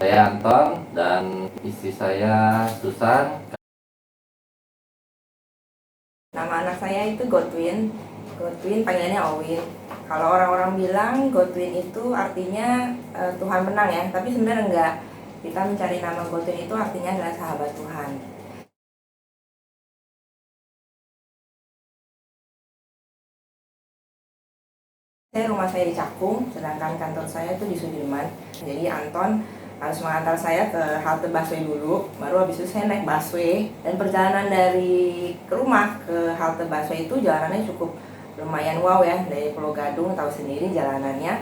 Saya Anton dan istri saya Susan. Nama anak saya itu Godwin. Godwin panggilannya Owin. Kalau orang-orang bilang Godwin itu artinya Tuhan menang ya, tapi sebenarnya enggak. Kita mencari nama Godwin itu artinya adalah sahabat Tuhan. Rumah saya di Cakung, sedangkan kantor saya itu di Sudirman. Jadi Anton harus mengantar saya ke halte busway dulu, baru habis itu saya naik busway. Dan perjalanan dari rumah ke halte busway itu jalanannya cukup lumayan wow ya. Dari Pulau Gadung tahu sendiri jalanannya.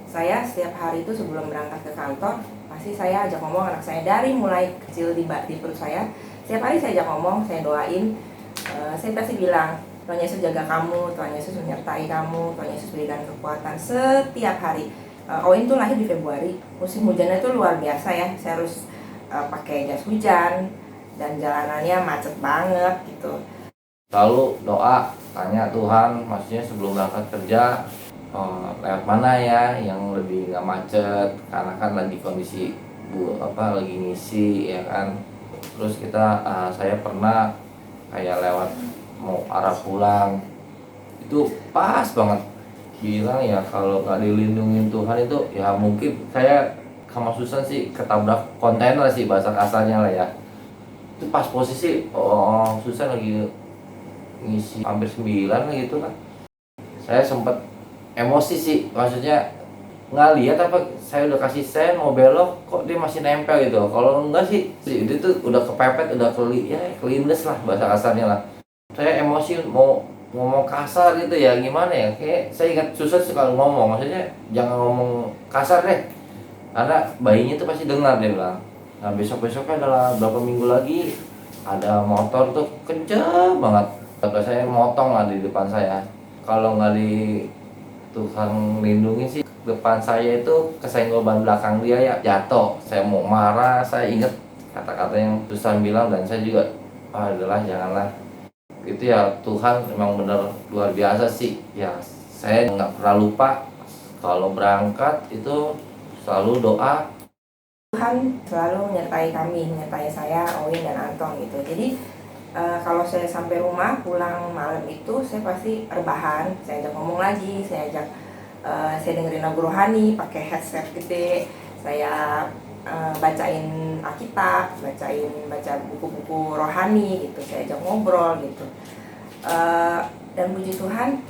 Saya setiap hari itu sebelum berangkat ke kantor, pasti saya ajak ngomong anak saya dari mulai kecil di perut saya. Setiap hari saya ajak ngomong, saya doain. Saya pasti bilang, Tuhan Yesus jaga kamu, Tuhan Yesus menyertai kamu, Tuhan Yesus berikan kekuatan setiap hari. Owen tuh lahir di Februari, musim hujannya tuh luar biasa ya. Saya harus pakai jas hujan dan jalanannya macet banget gitu. Lalu doa, tanya Tuhan, maksudnya sebelum berangkat kerja lewat mana ya yang lebih nggak macet, karena kan lagi kondisi lagi ngisi ya kan. Terus saya pernah kayak lewat mau arah pulang, itu pas banget bilang ya kalau nggak dilindungin Tuhan itu ya mungkin saya sama Susan sih ketabrak kontainer sih bahasa kasarnya lah ya. Itu pas posisi Susan lagi ngisi hampir 9 gitu kan. Saya sempet emosi sih, maksudnya nggak lihat apa saya udah kasih sen mau belok kok dia masih nempel gitu. Kalau enggak sih dia tuh udah kepepet, udah kelindes lah bahasa kasarnya lah. Saya emosi mau ngomong kasar gitu ya, gimana ya, kayak saya ingat susah sekali ngomong, maksudnya jangan ngomong kasar deh karena bayinya tuh pasti dengar, dia bilang. Nah besoknya adalah berapa minggu lagi ada motor tuh kenceng banget, bapak saya motong lah di depan saya. Kalau nggak di Tuhan lindungi sih, depan saya itu kesenggol ban belakang dia ya, jatuh. Saya mau marah, saya ingat kata-kata yang Susan bilang dan saya juga adalah janganlah itu ya. Tuhan memang benar luar biasa sih ya. Saya nggak pernah lupa kalau berangkat itu selalu doa. Tuhan selalu menyertai kami, menyertai saya, Owin dan Anton gitu. Jadi kalau saya sampai rumah pulang malam itu saya pasti rebahan, saya ajak ngomong lagi, saya dengerin lagu rohani pakai headset gede, saya bacain Alkitab, baca buku-buku rohani gitu, saya ajak ngobrol gitu. Dan puji Tuhan,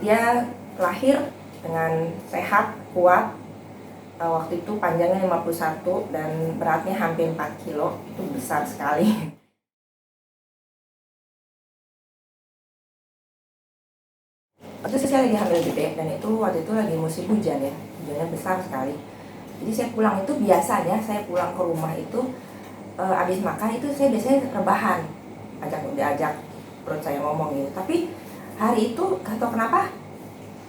dia lahir dengan sehat, kuat. Waktu itu panjangnya 51 dan beratnya hampir 4 kilo, itu besar sekali. Waktu itu saya lagi hamil gede dan waktu itu lagi musim hujan ya, hujannya besar sekali. Jadi saya pulang itu biasanya saya pulang ke rumah itu habis makan itu saya biasanya rebahan, ajak perut saya ngomong gitu. Tapi hari itu gak tau kenapa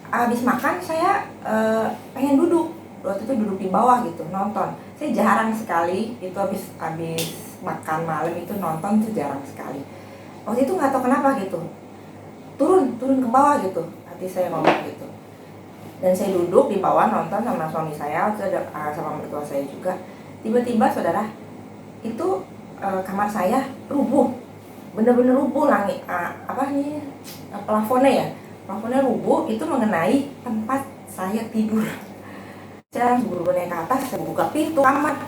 habis makan saya pengen duduk. Waktu itu duduk di bawah gitu nonton. Saya jarang sekali itu habis makan malam itu nonton tuh jarang sekali. Waktu itu nggak tahu kenapa gitu turun ke bawah gitu, hati saya ngomong gitu. Dan saya duduk di bawah nonton sama suami saya, sama mertua saya juga. Tiba-tiba saudara itu kamar saya rubuh, bener-bener rubuh, langit plafonnya rubuh, itu mengenai tempat saya tidur. Saya buru-buru naik ke atas, saya buka pintu kamar.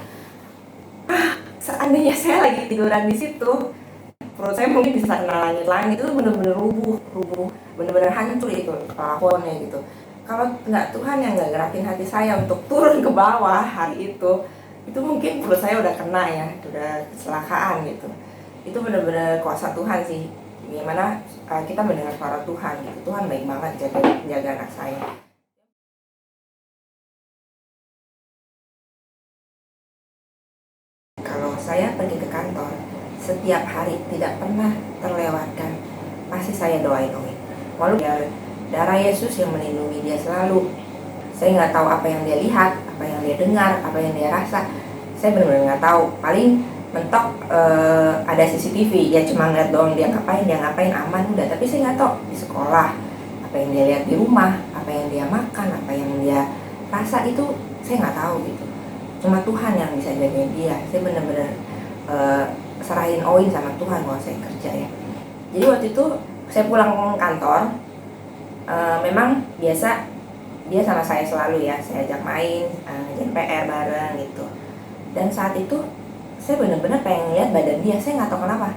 Seandainya saya lagi tiduran di situ, perut saya mungkin bisa kena langit-langit. Itu benar-benar rubuh, benar-benar hancur itu plafonnya gitu. Kalau nggak Tuhan yang nggak gerakin hati saya untuk turun ke bawah hari itu mungkin perut saya udah kena ya, udah kecelakaan gitu. Itu benar-benar kuasa Tuhan sih. Gimana kita mendengar suara Tuhan gitu. Tuhan baik banget jaga anak saya. Saya pergi ke kantor setiap hari tidak pernah terlewatkan, pasti saya doain Owen. Walau darah Yesus yang melindungi dia selalu. Saya nggak tahu apa yang dia lihat, apa yang dia dengar, apa yang dia rasa. Saya benar-benar nggak tahu. Paling mentok ada CCTV, ya cuma ngeliat doang dia ngapain aman udah. Tapi saya nggak tahu di sekolah apa yang dia lihat, di rumah apa yang dia makan, apa yang dia rasa, itu saya nggak tahu gitu. cuma Tuhan yang bisa jagain dia. Saya benar-benar serahin Oin sama Tuhan kalau saya kerja ya. Jadi waktu itu saya pulang kantor, memang biasa dia sama saya selalu ya, saya ajak main, ngerjain PR bareng gitu. Dan saat itu saya benar-benar pengen lihat badan dia, saya nggak tahu kenapa.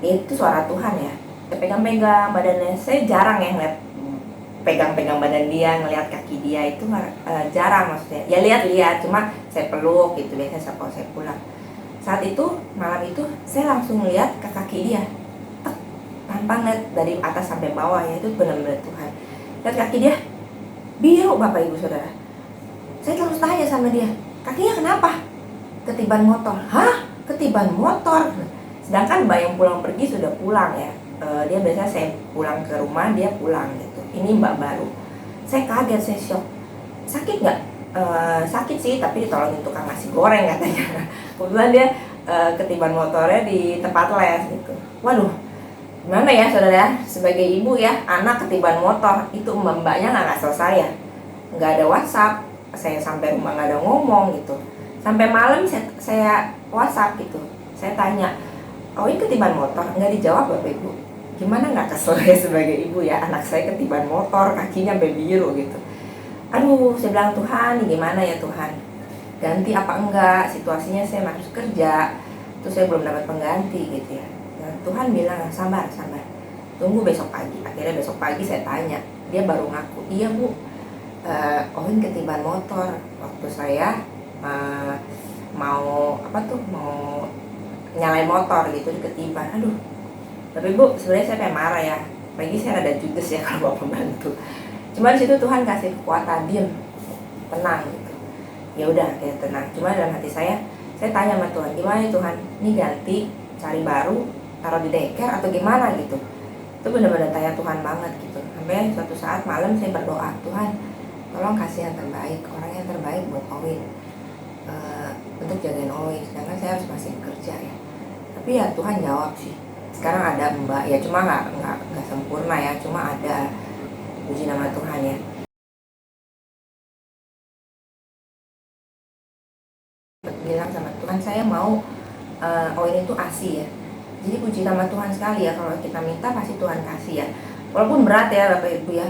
Itu suara Tuhan ya. Saya pegang-pegang badannya, saya jarang ya ngeliat pegang-pegang badan dia, ngeliat kaki dia itu jarang maksudnya. Ya lihat-lihat, cuma saya peluk gitu biasanya kalau saya pulang. Saat itu malam itu saya langsung lihat ke kaki dia, tanpa ngeliat dari atas sampai bawah ya, itu benar-benar Tuhan. Lihat kaki dia biru, Bapak Ibu Saudara. Saya terus tanya sama dia, kakinya kenapa? Ketiban motor. Hah? Ketiban motor? Sedangkan Mbak yang pulang pergi sudah pulang ya. Dia biasanya saya pulang ke rumah, dia pulang gitu. Ini Mbak baru. Saya kaget, saya shock. Sakit nggak? Sakit sih, tapi ditolongin tukang nasi goreng katanya. Kebetulan dia ketiban motornya di tempat les gitu. Waduh, gimana ya saudara, sebagai ibu ya, anak ketiban motor, itu mbaknya nggak selesai ya, nggak ada WhatsApp, saya sampai rumah nggak ada ngomong gitu, sampai malam saya WhatsApp gitu, saya tanya, oh ini ketiban motor, nggak dijawab Bapak Ibu. Gimana nggak kesel ya sebagai ibu ya, anak saya ketiban motor, kakinya sampai biru gitu. Aduh, saya bilang Tuhan, gimana ya Tuhan, ganti apa enggak, situasinya saya masuk kerja, terus saya belum dapat pengganti gitu ya. Tuhan bilang sabar, tunggu besok pagi. Akhirnya besok pagi saya tanya, dia baru ngaku, iya Bu, Oin ketiban motor waktu saya mau nyalain motor gitu, ketiban. Aduh, tapi Bu sebenarnya saya pengen marah ya, pagi saya rada judes ya kalau bawa pembantu. Cuma di situ Tuhan kasih kekuatan, diam, tenang gitu. Ya udah, kayak tenang. Cuma dalam hati saya tanya sama Tuhan, gimana ya Tuhan, ini ganti, cari baru, taruh di deker atau gimana gitu. Itu benar-benar tanya Tuhan banget gitu. Sampai suatu saat malam saya berdoa, Tuhan tolong kasih yang terbaik, orang yang terbaik buat Oin, untuk jagain Oin, sedangkan saya harus masih kerja ya. Tapi ya Tuhan jawab sih. Sekarang ada Mbak ya, cuma nggak sempurna ya, cuma ada, puji nama Tuhan ya. Bilang sama Tuhan, saya mau Oin itu ASI ya. Jadi puji nama Tuhan sekali ya, kalau kita minta pasti Tuhan kasih ya. Walaupun berat ya Bapak Ibu ya,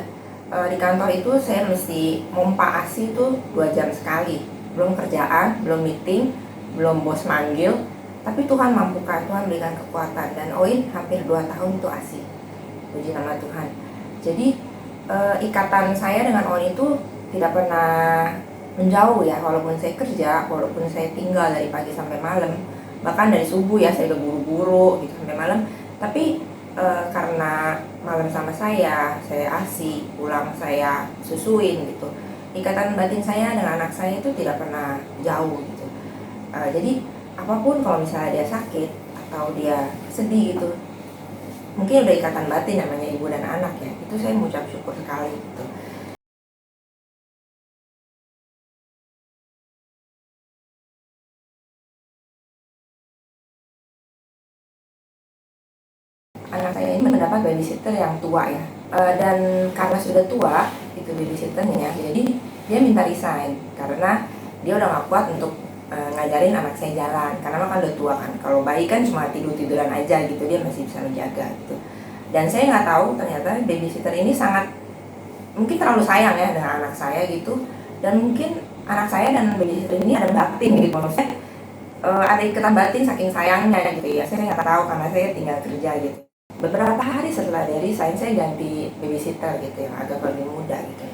di kantor itu saya mesti mompa ASI itu 2 jam sekali. Belum kerjaan, belum meeting, belum bos manggil. Tapi Tuhan mampukan, Tuhan berikan kekuatan. Dan Oin hampir 2 tahun itu ASI. Puji nama Tuhan. Jadi ikatan saya dengan Oin itu tidak pernah menjauh ya. Walaupun saya kerja, walaupun saya tinggal dari pagi sampai malam, bahkan dari subuh ya saya udah buru-buru gitu sampai malam, tapi karena malam sama saya ASI, pulang saya susuin gitu, ikatan batin saya dengan anak saya itu tidak pernah jauh gitu. Jadi apapun, kalau misalnya dia sakit atau dia sedih gitu, mungkin udah ikatan batin namanya ibu dan anak ya, itu saya mengucap syukur sekali gitu. Anak saya ini mendapat babysitter yang tua ya, dan karena sudah tua itu babysitternya, jadi dia minta resign karena dia udah gak kuat untuk ngajarin anak saya jalan, karena kan udah tua kan. Kalau bayi kan cuma tiduran aja gitu, dia masih bisa menjaga gitu. Dan saya nggak tahu ternyata babysitter ini sangat mungkin terlalu sayang ya dengan anak saya gitu, dan mungkin anak saya dan babysitter ini ada batin gitu, maksudnya ada ikatan batin saking sayangnya gitu ya. Saya nggak tahu karena saya tinggal kerja gitu. Beberapa hari setelah dari saya ganti babysitter gitu yang agak lebih muda gitu.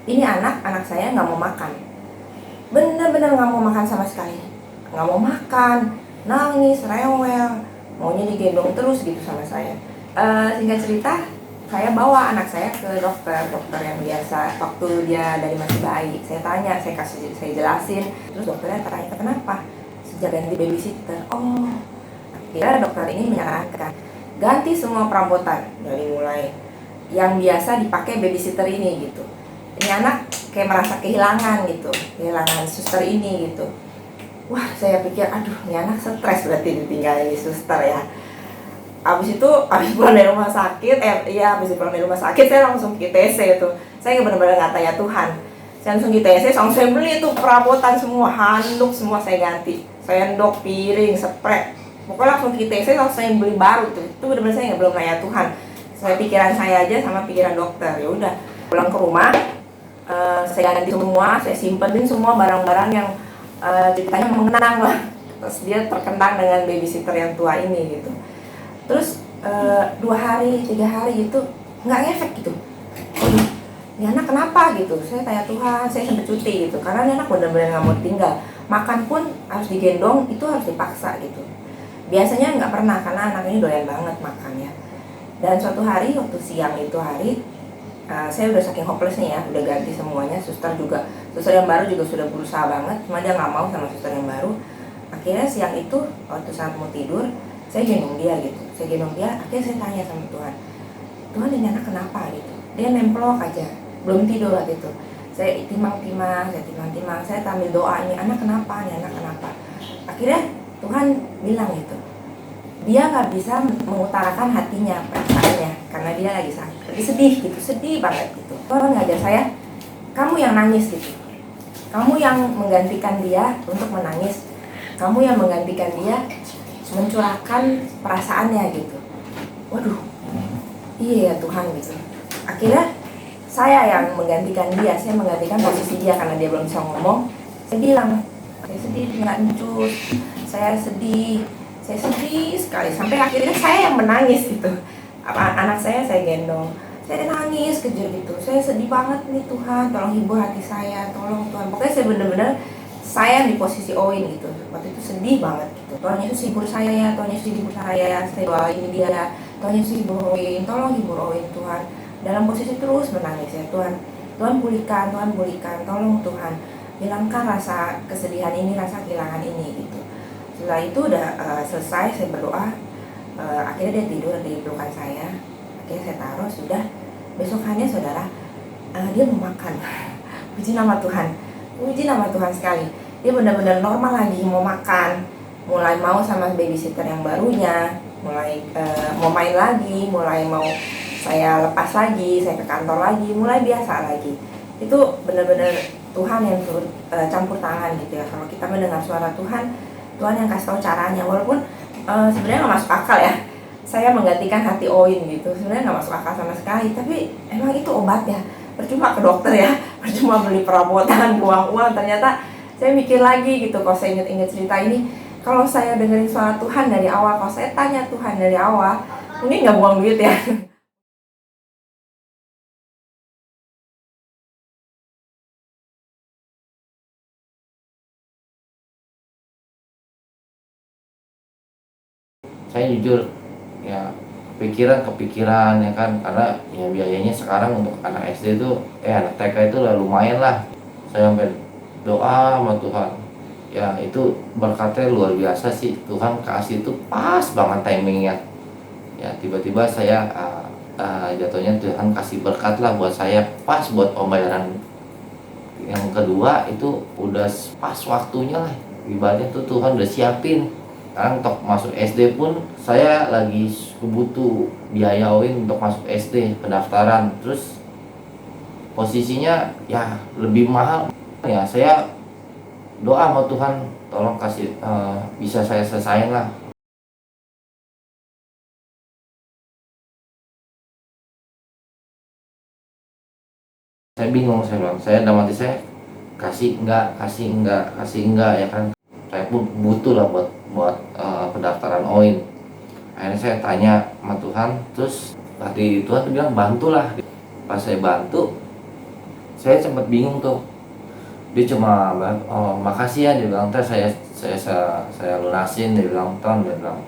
Ini anak saya nggak mau makan, bener-bener nggak mau makan sama sekali, nggak mau makan, nangis, rewel, maunya digendong terus gitu sama saya. Singkat cerita, saya bawa anak saya ke dokter yang biasa waktu dia dari masih bayi. Saya tanya, saya jelasin, terus dokternya tanya kenapa sejak ganti babysitter. Oh, akhirnya dokter ini menyarankan ganti semua perabotan dari mulai yang biasa dipakai babysitter ini gitu. Ini anak kayak merasa kehilangan gitu, kehilangan suster ini gitu. Wah, saya pikir aduh ini anak stres berarti ditinggalin di suster ya. Abis pulang dari rumah sakit, abis pulang dari rumah sakit saya langsung ke ITC itu. Saya benar-benar nggak tanya Tuhan, Saya langsung di TC, langsung saya beli tuh perabotan semua, handuk semua saya ganti, sendok, piring, spray, pokoknya langsung di TC, langsung saya beli baru tuh. Itu benar-benar saya nggak belum nanya Tuhan, saya pikiran saya aja sama pikiran dokter. Ya udah, pulang ke rumah, saya ganti semua, saya simpenin semua barang-barang yang ceritanya mengenang lah. Terus dia terkenang dengan babysitter yang tua ini gitu. Terus 2 hari, 3 hari itu nggak ngefek gitu. Ini anak kenapa gitu, saya tanya Tuhan, saya sampai cuti gitu, karena ini anak benar-benar nggak mau tinggal, makan pun harus digendong, itu harus dipaksa gitu. Biasanya nggak pernah, karena anak ini doyan banget makan ya. Dan suatu hari waktu siang itu hari, saya udah saking hopelessnya ya, udah ganti semuanya, suster yang baru juga sudah berusaha banget, cuma dia nggak mau sama suster yang baru. Akhirnya siang itu waktu saat mau tidur, saya gendong dia gitu, akhirnya saya tanya sama Tuhan, Tuhan ini anak kenapa gitu, dia nempelok aja, belum tidur waktu itu. Saya timang-timang, saya ambil doa, ini anak kenapa, akhirnya Tuhan bilang gitu, dia nggak bisa mengutarakan hatinya, perasaannya, karena dia lagi sakit, lagi sedih gitu, sedih banget gitu. Tuhan ngajar saya, kamu yang nangis gitu, kamu yang menggantikan dia untuk menangis, kamu yang menggantikan dia mencurahkan perasaannya gitu. Waduh, iya ya Tuhan gitu. Akhirnya saya yang menggantikan dia, saya menggantikan posisi dia karena dia belum bisa ngomong. Saya bilang, saya sedih nggak encus, saya sedih sekali, sampai akhirnya saya yang menangis gitu. Anak saya gendong, saya nangis kejer gitu, saya sedih banget nih Tuhan, tolong hibur hati saya, tolong Tuhan. Pokoknya saya bener-bener saya di posisi Owen gitu, waktu itu sedih banget gitu. Tuhan Yesus hibur saya ya, Tuhan Yesus hibur saya doain dia, Tuhan Yesus hibur Owen, tolong hibur Owen Tuhan. Dalam posisi terus menangis ya, Tuhan pulihkan, tolong Tuhan, hilangkan rasa kesedihan ini, rasa kehilangan ini gitu. Setelah itu udah selesai, saya berdoa, akhirnya dia tidur di pelukan saya, akhirnya saya taruh, sudah besokannya saudara, dia mau makan. Puji nama Tuhan sekali, dia benar-benar normal lagi, mau makan, mulai mau sama babysitter yang barunya, mulai mau main lagi, mulai mau saya lepas lagi, saya ke kantor lagi, mulai biasa lagi. Itu benar-benar Tuhan yang turut campur tangan gitu ya. Kalau kita mendengar suara Tuhan yang kasih tahu caranya, walaupun sebenarnya nggak masuk akal ya. Saya menggantikan hati Oin gitu, sebenarnya nggak masuk akal sama sekali. Tapi emang itu obat ya. Percuma ke dokter ya, percuma beli perabotan, buang uang. Ternyata saya mikir lagi gitu, kalau saya ingat-ingat cerita ini, kalau saya dengerin suara Tuhan dari awal, kalau saya tanya Tuhan dari awal, mungkin nggak buang duit ya. Saya jujur ya kepikiran ya kan, karena ya biayanya sekarang untuk anak SD itu anak TK itu lah lumayan lah. Saya sampai doa sama Tuhan, ya itu berkatnya luar biasa sih, Tuhan kasih itu pas banget timingnya. Ya tiba-tiba saya jatuhnya Tuhan kasih berkat lah buat saya, pas buat pembayaran yang kedua itu udah pas waktunya lah, ibaratnya tuh Tuhan udah siapin. Sekarang untuk masuk SD pun saya lagi butuh biayain untuk masuk SD pendaftaran, terus posisinya ya lebih mahal ya. Saya doa sama Tuhan, tolong kasih bisa saya selesaiin lah. Saya bingung, saya bilang, saya dalam hati saya kasih enggak ya kan. Saya pun butuh lah buat pendaftaran OIN. Akhirnya saya tanya sama Tuhan, terus hati Tuhan tuh bilang bantulah. Pas saya bantu, saya sempat bingung tuh. Dia cuma makasih ya, dia bilang, saya lunasin, dia bilang, dia bilang.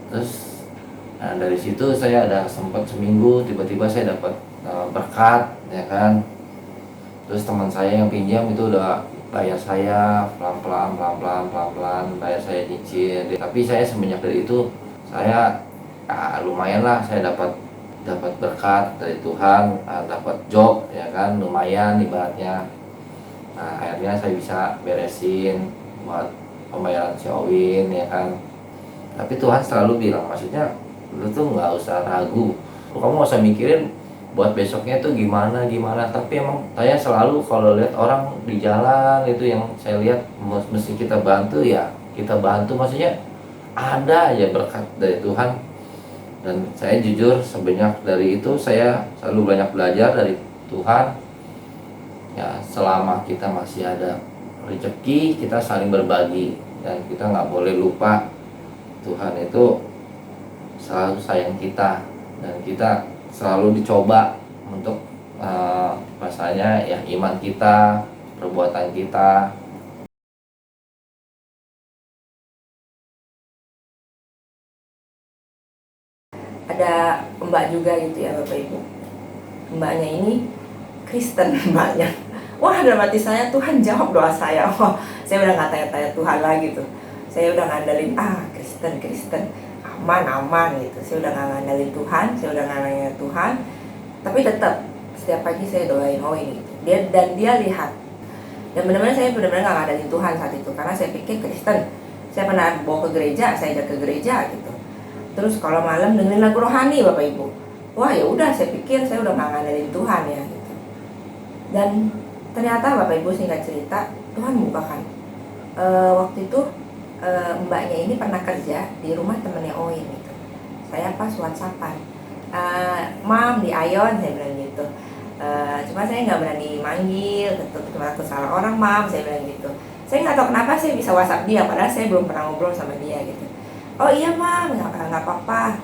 Terus dari situ saya ada sempat seminggu, tiba-tiba saya dapat berkat ya kan. Terus teman saya yang pinjam itu udah bayar saya pelan-pelan bayar saya nyicil. Tapi saya semenjak dari itu saya lumayan lah, saya dapat berkat dari Tuhan, dapat job ya kan, lumayan ibaratnya. Nah akhirnya saya bisa beresin buat pembayaran si Owin ya kan. Tapi Tuhan selalu bilang, maksudnya lu tuh nggak usah ragu, kamu nggak usah mikirin buat besoknya tuh gimana gimana. Tapi emang saya selalu kalau lihat orang di jalan itu yang saya lihat mesti kita bantu ya kita bantu, maksudnya ada aja berkat dari Tuhan. Dan saya jujur sebanyak dari itu saya selalu banyak belajar dari Tuhan ya. Selama kita masih ada rezeki kita saling berbagi, dan kita nggak boleh lupa Tuhan itu selalu sayang kita, dan kita selalu dicoba untuk rasanya ya iman kita, perbuatan kita. Ada mbak juga gitu ya Bapak Ibu, mbaknya ini Kristen mbaknya. Wah, dalam hati saya Tuhan jawab doa saya. Wah, saya udah nggak tanya-tanya Tuhan lagi tuh. Saya udah ngandelin Kristen aman gitu. Saya udah nggak ngandelin Tuhan, saya udah nggak nanya Tuhan. Tapi tetap setiap pagi saya doain gitu. Dia lihat. Dan benar-benar saya benar-benar nggak ngandelin Tuhan saat itu karena saya pikir Kristen. Saya pernah bawa ke gereja, saya ajak ke gereja gitu. Terus kalau malam dengerin lagu rohani Bapak Ibu. Wah, ya udah, saya pikir saya udah nggak ngandelin Tuhan ya gitu. Dan ternyata Bapak Ibu, singkat cerita, Tuhan bukakan. Waktu itu mbaknya ini pernah kerja di rumah temennya Oin gitu. Saya pas WhatsAppan, Mam di Ayon, saya bilang gitu. Cuma saya nggak berani manggil, cuma aku salah orang Mam, saya bilang gitu. Saya nggak tahu kenapa saya bisa WhatsApp dia, padahal saya belum pernah ngobrol sama dia gitu. Oh iya Mam, nggak apa-apa.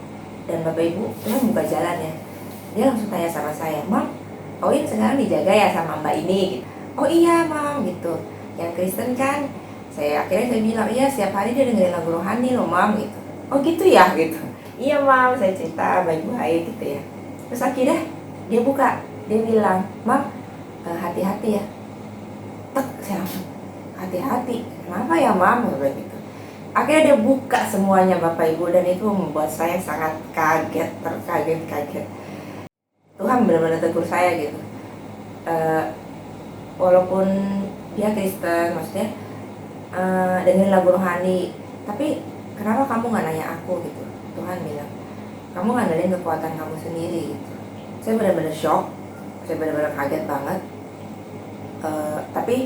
Dan Bapak Ibu, Tuhan buka jalan ya. Dia langsung tanya sama saya, Mam, Oin sekarang dijaga ya sama mbak ini gitu. Oh iya Mam gitu. Yang Kristen kan. Akhirnya saya bilang, iya setiap hari dia dengerin lagu rohani loh Mam gitu. Oh gitu ya gitu. Iya Mam, saya cerita baik-baik gitu ya. Terus akhirnya dia buka, dia bilang, Mam, hati-hati ya. Tek, saya langsung hati-hati. Kenapa ya Mam? Gitu. Akhirnya dia buka semuanya Bapak Ibu, dan itu membuat saya sangat kaget, terkaget-kaget. Tuhan benar-benar tegur saya gitu. Walaupun dia Kristen, maksudnya dengerin lagu rohani, tapi kenapa kamu nggak nanya aku gitu? Tuhan bilang, kamu ngandelin kekuatan kamu sendiri gitu. Saya benar-benar shock, saya benar-benar kaget banget. Tapi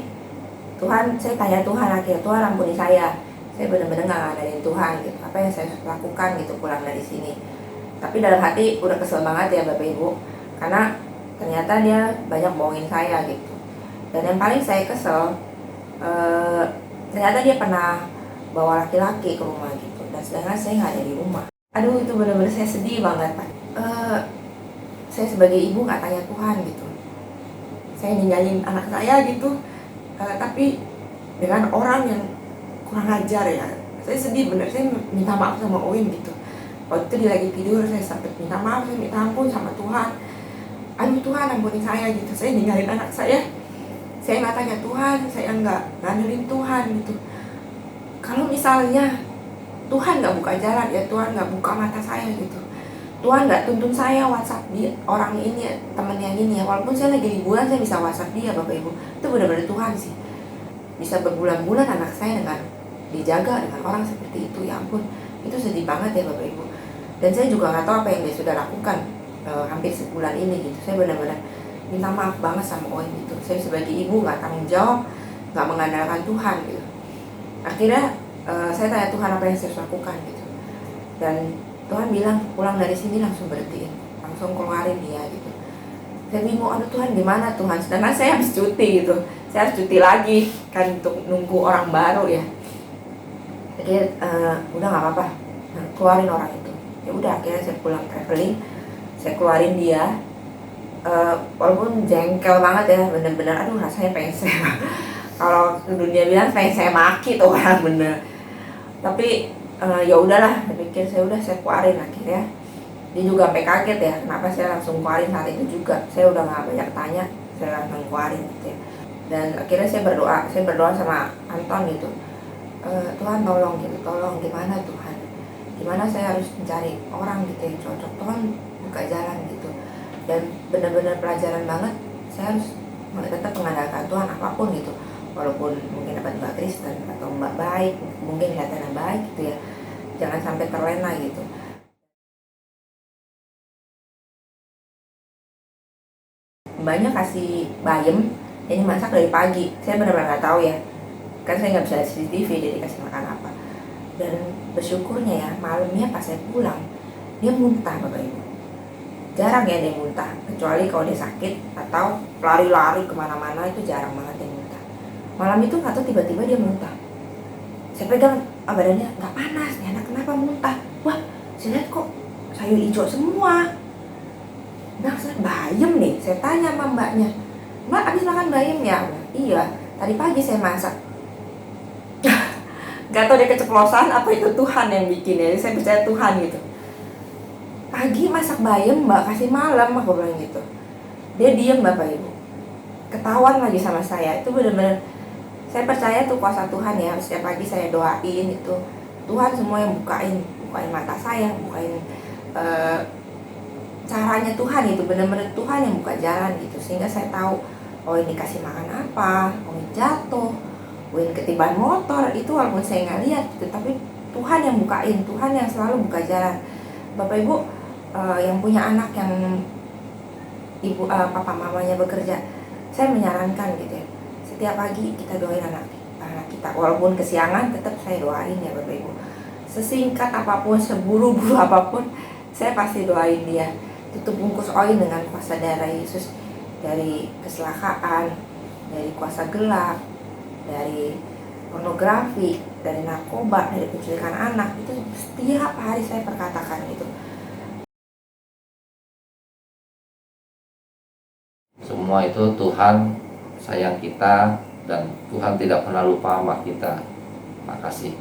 Tuhan, saya tanya Tuhan, akhirnya Tuhan ampuni saya benar-benar nggak ngandelin Tuhan gitu. Apa yang saya lakukan gitu pulang dari sini. Tapi dalam hati udah kesel banget ya Bapak Ibu, karena ternyata dia banyak bohongin saya gitu. Dan yang paling saya kesel, ternyata dia pernah bawa laki-laki ke rumah gitu, dan sedangkan saya nggak ada di rumah. Aduh, itu benar-benar saya sedih banget Pak. Saya sebagai ibu nggak tanya Tuhan gitu. Saya ninggalin anak saya gitu, tapi dengan orang yang kurang ajar ya. Saya sedih bener, saya minta maaf sama Oin gitu. Waktu itu dia lagi tidur, saya sampai minta maaf, saya minta ampun sama Tuhan. Aduh Tuhan, ampuni saya gitu. Saya ninggalin anak saya nggak tanya Tuhan, saya nggak ngandelin Tuhan gitu. Kalau misalnya Tuhan nggak buka jalan ya, Tuhan nggak buka mata saya gitu, Tuhan nggak tuntun saya WhatsApp dia orang ini, temen yang ini ya. Walaupun saya lagi liburan, saya bisa WhatsApp dia Bapak Ibu. Itu benar-benar Tuhan sih. Bisa berbulan-bulan anak saya dengan dijaga dengan orang seperti itu, ya ampun, itu sedih banget ya Bapak Ibu. Dan saya juga nggak tahu apa yang dia sudah lakukan hampir sebulan ini gitu. Saya benar-benar minta maaf banget sama Oin gitu. Saya sebagai ibu nggak tanggung jawab, nggak mengandalkan Tuhan gitu. Akhirnya saya tanya Tuhan apa yang saya harus lakukan gitu. Dan Tuhan bilang pulang dari sini langsung berhentiin, langsung keluarin dia gitu. Saya bingung, aduh Tuhan gimana Tuhan, sedangkan saya habis cuti gitu. Saya harus cuti lagi kan untuk nunggu orang baru ya. Jadi udah nggak apa-apa, keluarin orang itu. Ya udah, akhirnya saya pulang traveling, saya keluarin dia. Walaupun jengkel banget ya, bener-bener aduh rasanya pengen saya kalau dunia bilang pengen saya maki tuh orang bener. Tapi ya udahlah, saya pikir saya keluarin akhirnya. Dia juga sampai kaget ya, kenapa saya langsung keluarin saat itu juga. Saya udah nggak banyak tanya, saya langsung keluarin gitu ya. Dan akhirnya saya berdoa sama Anton gitu, Tuhan tolong gitu, tolong gimana Tuhan, gimana saya harus mencari orang gitu yang cocok, Tuhan buka jalan gitu. Dan benar-benar pelajaran banget, saya harus tetap mengandalkan Tuhan apapun gitu, walaupun mungkin dapat mbak Kristen atau mbak baik, mungkin kelihatannya baik gitu ya, jangan sampai terlena gitu. mbaknya kasih bayam, ini masak dari pagi. Saya benar-benar nggak tahu ya, kan saya nggak bisa lihat CCTV dia dikasih makan apa. Dan bersyukurnya ya, malamnya pas saya pulang dia muntah Bapak Ibu. Jarang ya dia muntah, kecuali kalau dia sakit atau lari-lari kemana-mana, itu jarang banget dia muntah. Malam itu nggak tahu tiba-tiba dia muntah. Saya pegang badannya, nggak panas nih anak, kenapa muntah? Wah, saya lihat kok sayur hijau semua. Nah, saya bayam nih. Saya tanya sama mbaknya, Mbak habis makan bayam ya? Iya, tadi pagi saya masak. Gak tau dia keceplosan apa itu Tuhan yang bikin ya. Saya percaya Tuhan gitu. Pagi masak bayam mbak, kasih malam, aku bilang gitu. Dia diem Bapak Ibu, ketahuan lagi sama saya. Itu benar-benar saya percaya tuh kuasa Tuhan ya. Setiap pagi saya doain itu Tuhan semua yang bukain mata saya, bukain caranya Tuhan itu, benar-benar Tuhan yang buka jalan gitu, sehingga saya tahu oh ini kasih makan apa, oh ini jatuh, oh ini ketiban motor, itu walaupun saya nggak lihat gitu, tapi Tuhan yang bukain, Tuhan yang selalu buka jalan. Bapak Ibu yang punya anak yang ibu papa mamanya bekerja, saya menyarankan gitu ya, setiap pagi kita doain anak kita, walaupun kesiangan tetap saya doain ya Bapak Ibu. Sesingkat apapun, seburu-buru apapun, saya pasti doain dia. Tutup bungkus oil dengan kuasa darah Yesus, dari kecelakaan, dari kuasa gelap, dari pornografi, dari narkoba, dari penculikan anak. Itu setiap hari saya perkatakan itu. Semua itu Tuhan sayang kita, dan Tuhan tidak pernah lupa sama kita. Makasih.